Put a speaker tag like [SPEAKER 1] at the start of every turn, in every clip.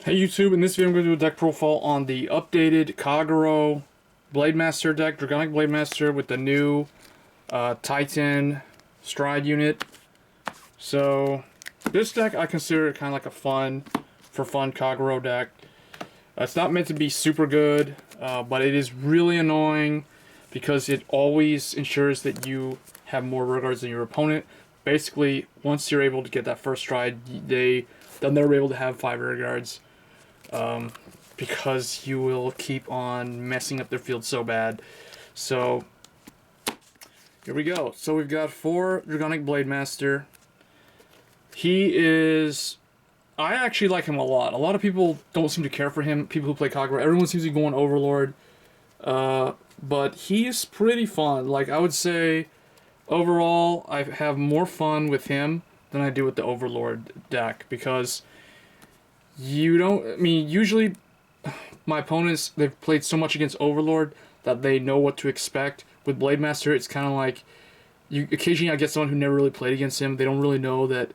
[SPEAKER 1] Hey YouTube, in this video I'm going to do a deck profile on the updated Kagero Blademaster deck, Dragonic Blademaster with the new Titan Stride unit. So, this deck I consider kind of like a fun Kagero deck. It's not meant to be super good, but it is really annoying because it always ensures that you have more rear guards than your opponent. Basically, once you're able to get that first stride, they'll never be able to have 5 rear guards. Because you will keep on messing up their field so bad. So, here we go. So we've got 4 Dragonic Blademaster. He is... I actually like him a lot. A lot of people don't seem to care for him. People who play Kagero, everyone seems to be going Overlord. But he's pretty fun. Like, I would say, overall, I have more fun with him than I do with the Overlord deck. Because usually my opponents, they've played so much against Overlord that they know what to expect. With Blademaster, it's kind of like, occasionally I get someone who never really played against him. They don't really know that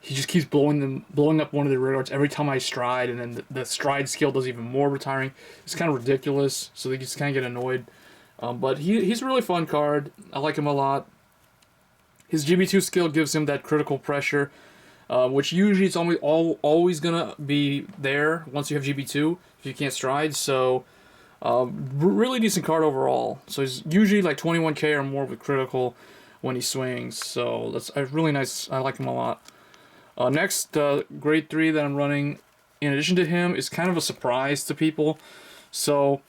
[SPEAKER 1] he just keeps blowing up one of their rear guards every time I stride, and then the stride skill does even more retiring. It's kind of ridiculous, so they just kind of get annoyed. But he's a really fun card. I like him a lot. His GB2 skill gives him that critical pressure, which usually it's always gonna be there once you have GB2 if you can't stride. So really decent card overall. So he's usually like 21k or more with critical when he swings. So that's really nice. I like him a lot. Next, grade 3 that I'm running in addition to him is kind of a surprise to people. So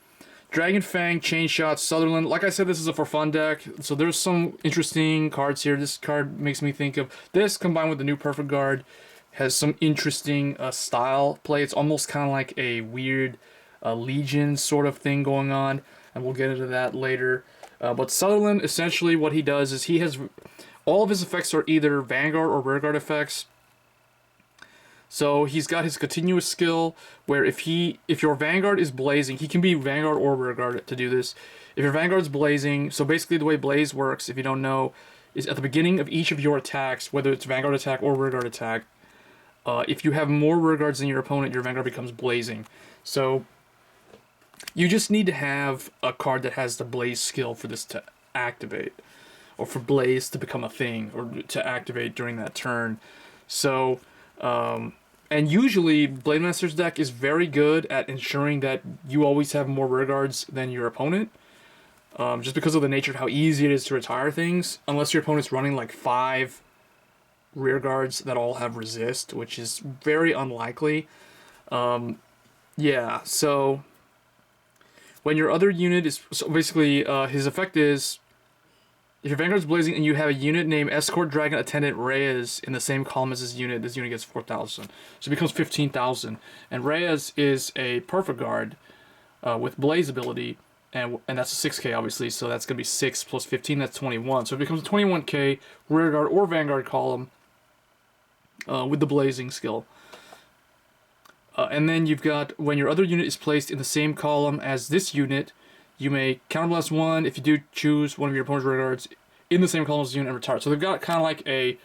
[SPEAKER 1] Dragon Fang, Chain Shot, Sutherland. Like I said, this is a for fun deck, so there's some interesting cards here. This card makes me think of this combined with the new Perfect Guard. Has some interesting style play. It's almost kind of like a weird Legion sort of thing going on, and we'll get into that later. But Sutherland, essentially what he does is he has... all of his effects are either Vanguard or Rearguard effects. So he's got his continuous skill where if your Vanguard is blazing, he can be Vanguard or Rearguard to do this. If your Vanguard's blazing, so basically the way Blaze works, if you don't know, is at the beginning of each of your attacks, whether it's Vanguard attack or Rearguard attack, if you have more Rearguards than your opponent, your Vanguard becomes blazing. So you just need to have a card that has the Blaze skill for this to activate, or for Blaze to become a thing, or to activate during that turn. So... and usually, Blademaster's deck is very good at ensuring that you always have more rearguards than your opponent. Just because of the nature of how easy it is to retire things. Unless your opponent's running like 5 rearguards that all have resist, which is very unlikely. Yeah, so... when your other unit is... so basically, his effect is... if your Vanguard's blazing and you have a unit named Escort Dragon Attendant Reyes in the same column as this unit gets 4,000. So it becomes 15,000. And Reyes is a Perfect Guard with Blaze ability, and that's a 6k obviously, so that's going to be 6 plus 15, that's 21. So it becomes a 21k Rearguard or Vanguard column with the Blazing skill. And then you've got, when your other unit is placed in the same column as this unit, you may counterblast 1 if you do choose one of your opponent's rearguards in the same column as the unit and retire. So they've got kind of like a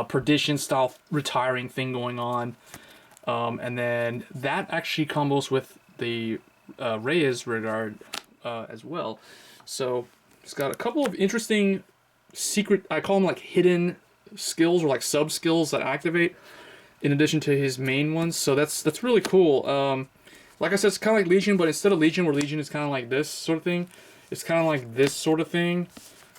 [SPEAKER 1] Perdition style retiring thing going on. And then that actually combos with the Reyes rearguard as well. So it's got a couple of interesting secret, I call them like hidden skills or like sub skills that activate in addition to his main ones. So that's really cool. Like I said, it's kind of like Legion, but instead of Legion, where Legion is kind of like this sort of thing, it's kind of like this sort of thing.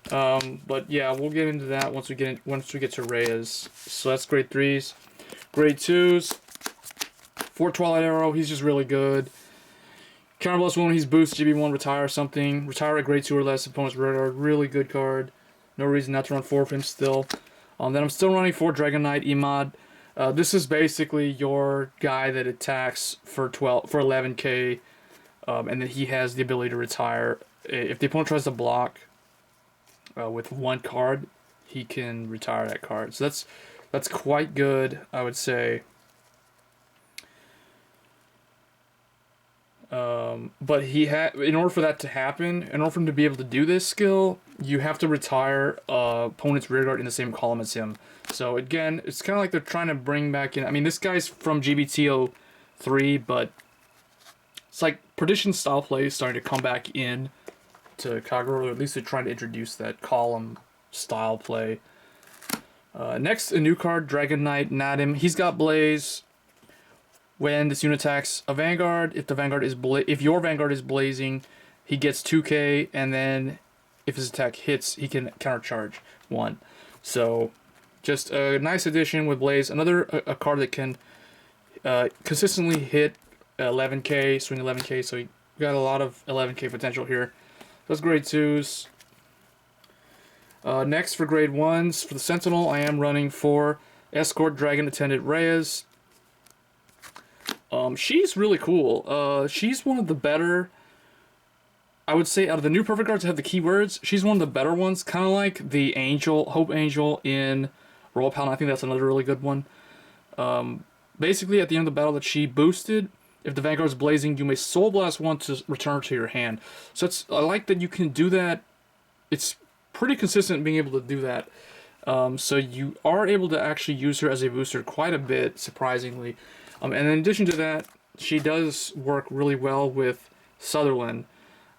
[SPEAKER 1] But yeah, we'll get into that once we get to Reyes. So that's grade 3s. Grade 2s, for Twilight Arrow, he's just really good. Counterblast 1, he's boost, GB1, retire something. Retire at grade 2 or less, opponent's rearguard. Really good card. No reason not to run 4 of him still. Then I'm still running 4 Dragonite Emod. This is basically your guy that attacks for 11k, and then he has the ability to retire. If the opponent tries to block with 1 card, he can retire that card. So that's quite good, I would say. But in order for that to happen, in order for him to be able to do this skill, you have to retire opponent's rearguard in the same column as him. So again, it's kind of like they're trying to bring back in... I mean, this guy's from GBTO 3, but it's like Perdition style play is starting to come back in to Kagura, or at least they're trying to introduce that column style play. Next, a new card, Dragonic, Nadim. He's got Blaze. When this unit attacks a Vanguard, if your Vanguard is blazing, he gets 2k, and then if his attack hits, he can countercharge 1. So, just a nice addition with Blaze. Another a card that can consistently hit 11k, swing 11k. So you got a lot of 11k potential here. Those grade 2s. Next, for grade 1s, for the Sentinel, I am running for Escort Dragon Attendant Reyes. She's really cool. She's one of the better, I would say, out of the new perfect cards that have the keywords, she's one of the better ones. Kind of like the Angel, Hope Angel in Royal Paladin. I think that's another really good one. Basically, at the end of the battle that she boosted, if the Vanguard is blazing, you may Soul Blast 1 to return to your hand. So I like that you can do that. It's pretty consistent being able to do that. So you are able to actually use her as a booster quite a bit, surprisingly. And in addition to that, she does work really well with Sutherland.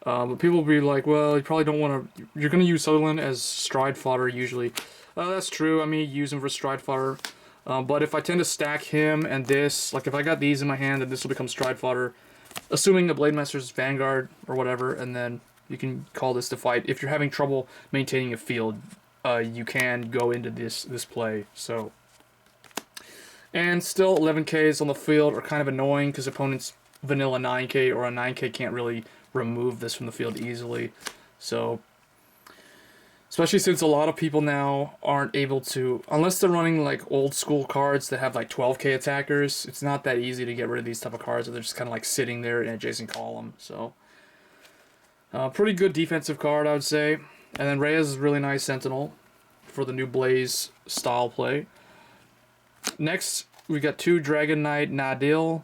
[SPEAKER 1] But people will be like, well, you probably don't want to... You're going to use Sutherland as stride fodder usually. That's true. I mean, use him for stride fodder. But if I tend to stack him and this, like if I got these in my hand, then this will become stride fodder. Assuming the Blademaster's Vanguard or whatever, and then you can call this to fight. If you're having trouble maintaining a field, you can go into this play. So... And still, 11Ks on the field are kind of annoying because opponents vanilla 9K or a 9K can't really remove this from the field easily. So, especially since a lot of people now aren't able to, unless they're running like old school cards that have like 12K attackers, it's not that easy to get rid of these type of cards. They're just kind of like sitting there in an adjacent column. So, pretty good defensive card, I would say. And then Reyes is really nice Sentinel for the new Blaze style play. Next, we got 2 Dragonic Nadel.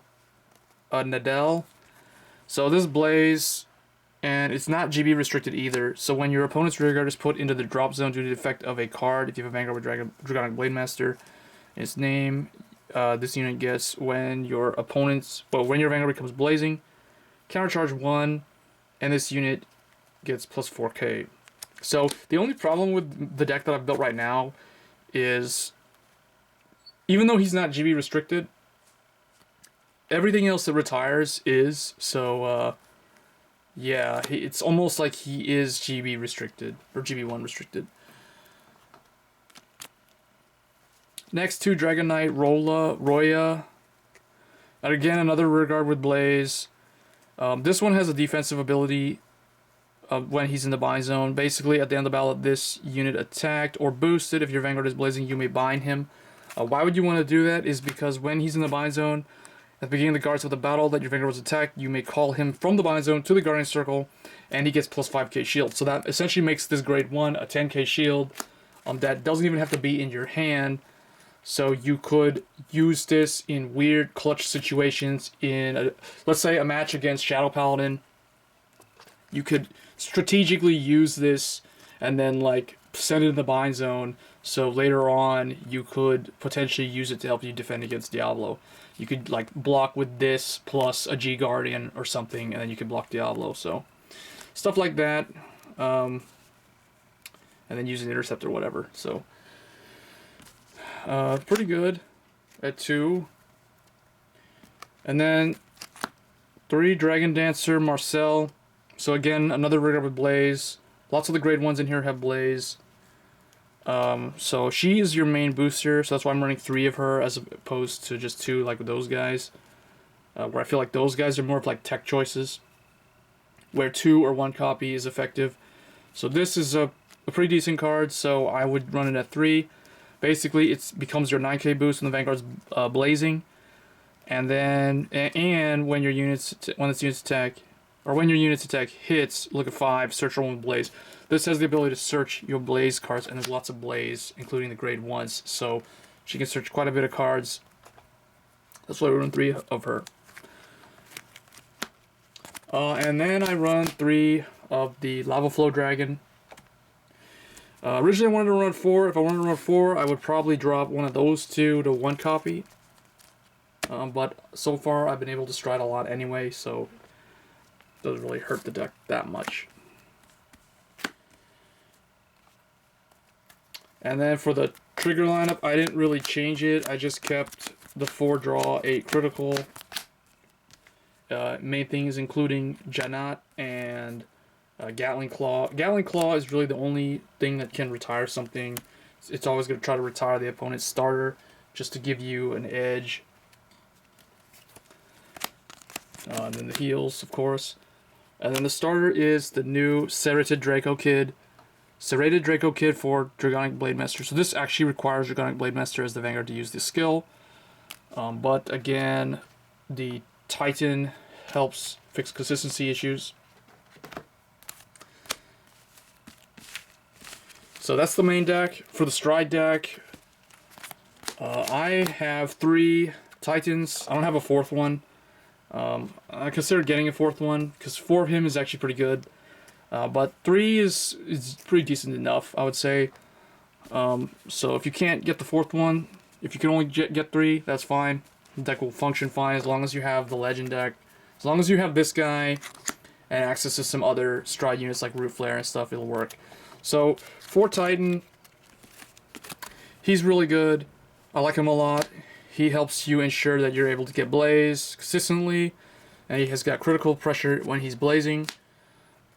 [SPEAKER 1] So this Blaze, and it's not GB restricted either. So when your opponent's rearguard is put into the drop zone due to the effect of a card, if you have a Vanguard with Dragonic Blademaster, its name, this unit gets when your Vanguard becomes blazing, countercharge 1, and this unit gets plus 4k. So the only problem with the deck that I've built right now is, even though he's not GB restricted, everything else that retires is. So, yeah, it's almost like he is GB restricted, or GB1 restricted. Next, 2 Dragonite Roya. And again, another rearguard with Blaze. This one has a defensive ability when he's in the bind zone. Basically, at the end of the battle, this unit attacked or boosted. If your Vanguard is blazing, you may bind him. Why would you want to do that? Is because when he's in the bind zone, at the beginning of the guards of the battle that your Vanguard was attacked, you may call him from the bind zone to the Guardian Circle, and he gets plus 5k shield. So that essentially makes this grade 1 a 10k shield that doesn't even have to be in your hand. So you could use this in weird clutch situations in, let's say, a match against Shadow Paladin. You could strategically use this and then, like, send it in the bind zone. So later on, you could potentially use it to help you defend against Diablo. You could like block with this plus a G Guardian or something, and then you could block Diablo. So stuff like that, and then use an intercept or whatever. So pretty good at 2. And then 3 Dragon Dancer Marcel. So again, another rigger with Blaze. Lots of the grade 1s in here have Blaze. So she is your main booster, so that's why I'm running 3 of her as opposed to just 2 like with those guys. Where I feel like those guys are more of like tech choices, where 2 or 1 copy is effective. So this is a pretty decent card, so I would run it at 3. Basically, it becomes your 9k boost when the Vanguard's blazing, and then when your units attack hits, look at 5, search for 1 with Blaze. This has the ability to search your Blaze cards, and there's lots of Blaze, including the grade 1s, so she can search quite a bit of cards. That's why we run 3 of her. And then I run 3 of the Lava Flow Dragon. Originally I wanted to run 4. If I wanted to run 4, I would probably drop one of those 2 to 1 copy. But so far I've been able to stride a lot anyway, so it doesn't really hurt the deck that much. And then for the trigger lineup, I didn't really change it. I just kept the 4 draw, 8 critical. Main things including Janat and Gatling Claw. Gatling Claw is really the only thing that can retire something. It's always going to try to retire the opponent's starter just to give you an edge. And then the heals, of course. And then the starter is the new Serrated Draco Kid. Serrated Draco Kid for Dragonic Blademaster. So this actually requires Dragonic Blademaster as the Vanguard to use this skill. But again, the Titan helps fix consistency issues. So that's the main deck. For the Stride deck, I have 3 Titans. I don't have a 4th one. I considered getting a 4th one because 4 of him is actually pretty good. But 3 is pretty decent enough, I would say. So if you can't get the 4th one, if you can only get 3, that's fine. The deck will function fine as long as you have the Legend deck. As long as you have this guy and access to some other Stride units like Root Flare and stuff, it'll work. So, for Titan, he's really good. I like him a lot. He helps you ensure that you're able to get Blaze consistently, and he has got critical pressure when he's blazing.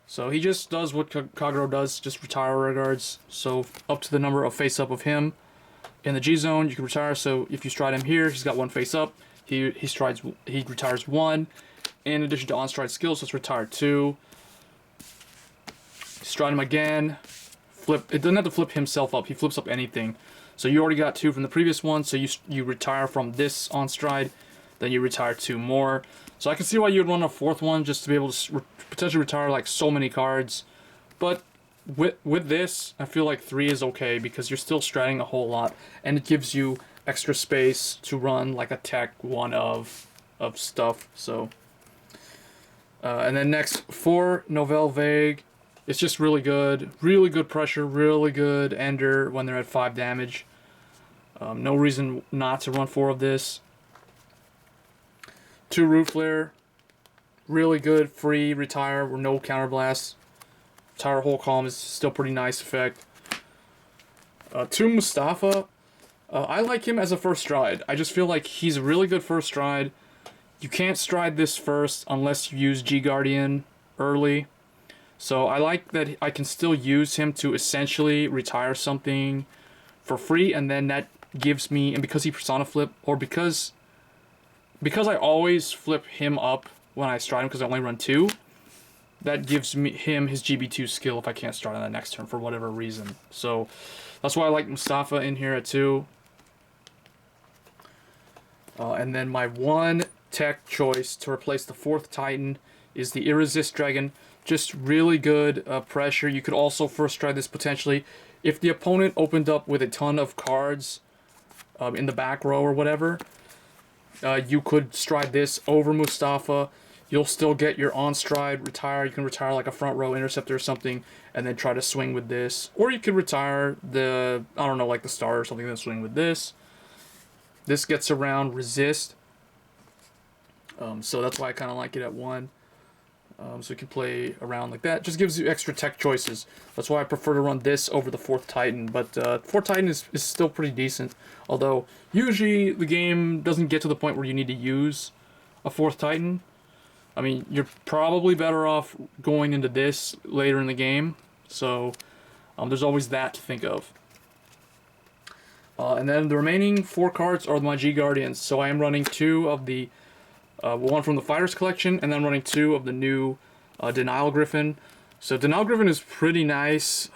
[SPEAKER 1] So he just does what Kagero does, just retire regards. So up to the number of face up of him. In the G zone, you can retire. So if you stride him here, he's got 1 face up. He retires 1. In addition to on stride skills, so it's retire 2. Stride him again. Flip. It doesn't have to flip himself up. He flips up anything. So you already got 2 from the previous one. So you retire from this on stride, then you retire 2 more. So I can see why you'd run a 4th one just to be able to potentially retire like so many cards. But with this, I feel like 3 is okay because you're still striding a whole lot, and it gives you extra space to run like a tech 1 of stuff. So and then next for Novel Vague. It's just really good pressure, really good ender when they're at 5 damage. No reason not to run 4 of this. 2 Root Flare, really good, free, retire, with no counterblast. Retire whole column is still pretty nice effect. 2 Mustafa, I like him as a first stride. I just feel like he's a really good first stride. You can't stride this first unless you use G-Guardian early. So I like that I can still use him to essentially retire something for free, and then that gives me, and because he persona flip, or because I always flip him up when I stride him because I only run 2, that gives him his GB2 skill if I can't stride on the next turn for whatever reason. So that's why I like Mustafa in here at 2. And then my 1 tech choice to replace the 4th Titan is the Irresist Dragon. Just really good pressure. You could also first try this potentially if the opponent opened up with a ton of cards in the back row or whatever. You could stride this over Mustafa. You'll still get your on stride retire. You can retire like a front row interceptor or something, and then try to swing with this. Or you could retire the, I don't know, like the star or something, then swing with this. This gets around resist. So that's why I kind of like it at 1. So you can play around like that. Just gives you extra tech choices. That's why I prefer to run this over the 4th Titan. But 4th Titan is still pretty decent. Although, usually the game doesn't get to the point where you need to use a 4th Titan. I mean, you're probably better off going into this later in the game. So, there's always that to think of. And then the remaining 4 cards are my G-Guardians. So I am running 2 of the... 1 from the Fighters Collection, and then running 2 of the new Denial Griffin. So Denial Griffin is pretty nice.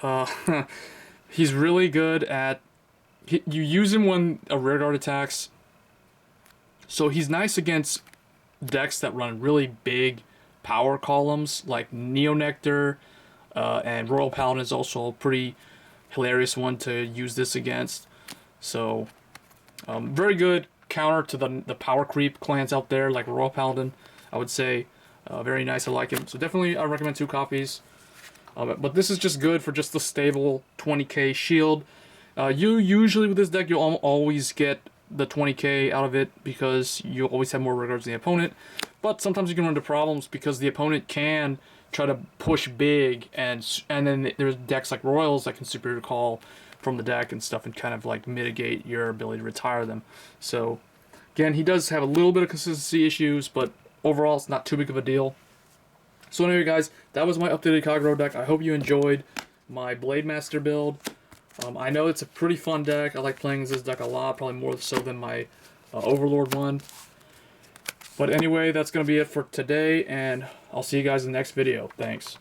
[SPEAKER 1] He's really good at... you use him when a rearguard attacks. So he's nice against decks that run really big power columns, like Neo Nectar, and Royal Paladin is also a pretty hilarious one to use this against. So, very good counter to the power creep clans out there, like Royal Paladin, I would say. Very nice, I like him. So definitely I recommend 2 copies. But this is just good for just the stable 20k shield. You usually with this deck, you'll always get the 20k out of it because you always have more regards than the opponent. But sometimes you can run into problems because the opponent can try to push big, and then there's decks like Royals that can super recall from the deck and stuff and kind of like mitigate your ability to retire them. So again, he does have a little bit of consistency issues, but overall it's not too big of a deal. So anyway, guys, that was my updated Kagero deck. I hope you enjoyed my Blademaster build. I know it's a pretty fun deck. I like playing this deck a lot, probably more so than my Overlord one. But anyway, that's going to be it for today, and I'll see you guys in the next video. Thanks.